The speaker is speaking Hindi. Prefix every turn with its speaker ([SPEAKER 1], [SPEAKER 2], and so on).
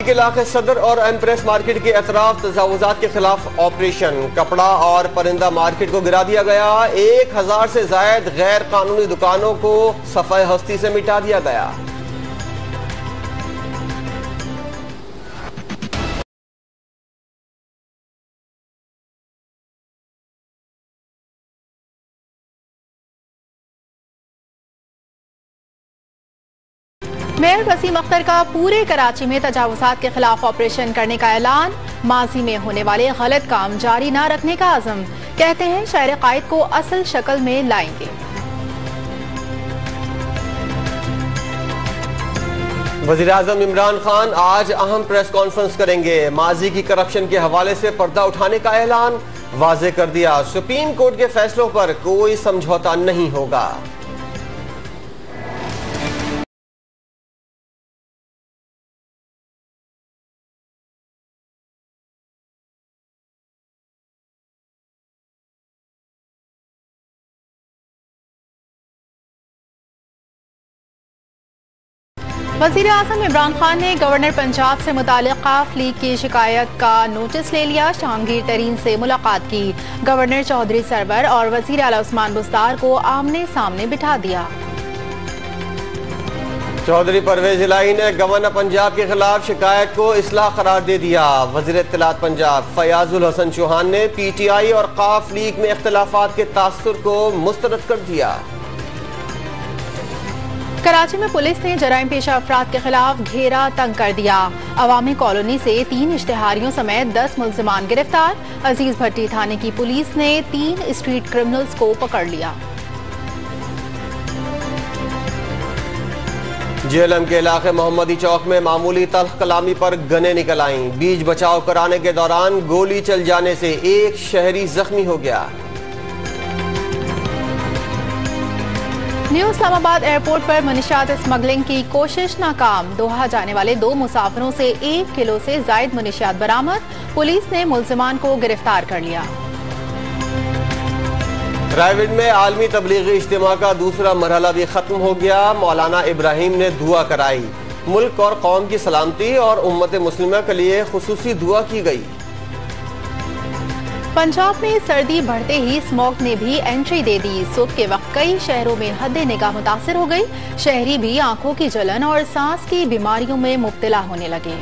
[SPEAKER 1] के इलाके सदर और एम्प्रेस मार्केट के अतराफ तजावुजात के खिलाफ ऑपरेशन। कपड़ा और परिंदा मार्केट को गिरा दिया गया। 1000 से जायद गैर कानूनी दुकानों को सफाई हस्ती से मिटा दिया गया।
[SPEAKER 2] मेयर वसीम अख्तर का पूरे कराची में तजावुजात के खिलाफ ऑपरेशन करने का ऐलान। माजी में होने वाले गलत काम जारी न रखने का आज़म। कहते हैं शहर कायद को असल शक्ल में लाएंगे।
[SPEAKER 1] वज़ीर-ए-आज़म इमरान खान आज अहम प्रेस कॉन्फ्रेंस करेंगे। माजी की करप्शन के हवाले से पर्दा उठाने का ऐलान वाज़ेह कर दिया। सुप्रीम कोर्ट के फैसलों पर कोई समझौता नहीं होगा।
[SPEAKER 2] वज़ीर-ए-आज़म इमरान खान ने गवर्नर पंजाब से मुतालिक काफ लीग की शिकायत का नोटिस ले लिया। जहांगीर तरीन से मुलाकात की। गवर्नर चौधरी सरवर और वज़ीर आला उस्मान बुज़दार को आमने सामने बिठा दिया।
[SPEAKER 1] चौधरी परवेज इलाही ने गवर्नर पंजाब के खिलाफ शिकायत को इस्लाह करार दे दिया। वज़ीर इत्तलात पंजाब फयाजुल हसन चौहान ने PTI और काफ लीग में इख्तिलाफात के तासुर को मुस्तरद कर दिया।
[SPEAKER 2] कराची में पुलिस ने जराइम पेशा अफराद के खिलाफ घेरा तंग कर दिया। अवामी कॉलोनी से 3 इश्तिहारियों समेत 10 मुल्जिमान गिरफ्तार। अजीज भट्टी थाने की पुलिस ने 3 स्ट्रीट क्रिमिनल्स को पकड़ लिया।
[SPEAKER 1] जेएलएम के इलाके मोहम्मदी चौक में मामूली तल्ख कलामी पर गने निकल आईं। बीच बचाव कराने के दौरान गोली चल जाने से एक शहरी जख्मी हो गया।
[SPEAKER 2] न्यू इस्लामाबाद एयरपोर्ट पर मुनशियात स्मगलिंग की कोशिश नाकाम। दोहा जाने वाले 2 मुसाफिरों से 1 किलो से जायद मुनशियात बरामद। पुलिस ने मुल्जिमान को गिरफ्तार कर लिया।
[SPEAKER 1] रायविंड में आलमी तबलीगी इज्तिमा का दूसरा मरहला भी खत्म हो गया। मौलाना इब्राहिम ने दुआ कराई। मुल्क और कौम की सलामती और उम्मत मुस्लिमा के लिए खुसूसी दुआ की गई।
[SPEAKER 2] पंजाब में सर्दी बढ़ते ही स्मॉग ने भी एंट्री दे दी। सुबह के वक्त कई शहरों में हद निगाह मुतासिर हो गई। शहरी भी आंखों की जलन और सांस की बीमारियों में मुब्तला होने लगे।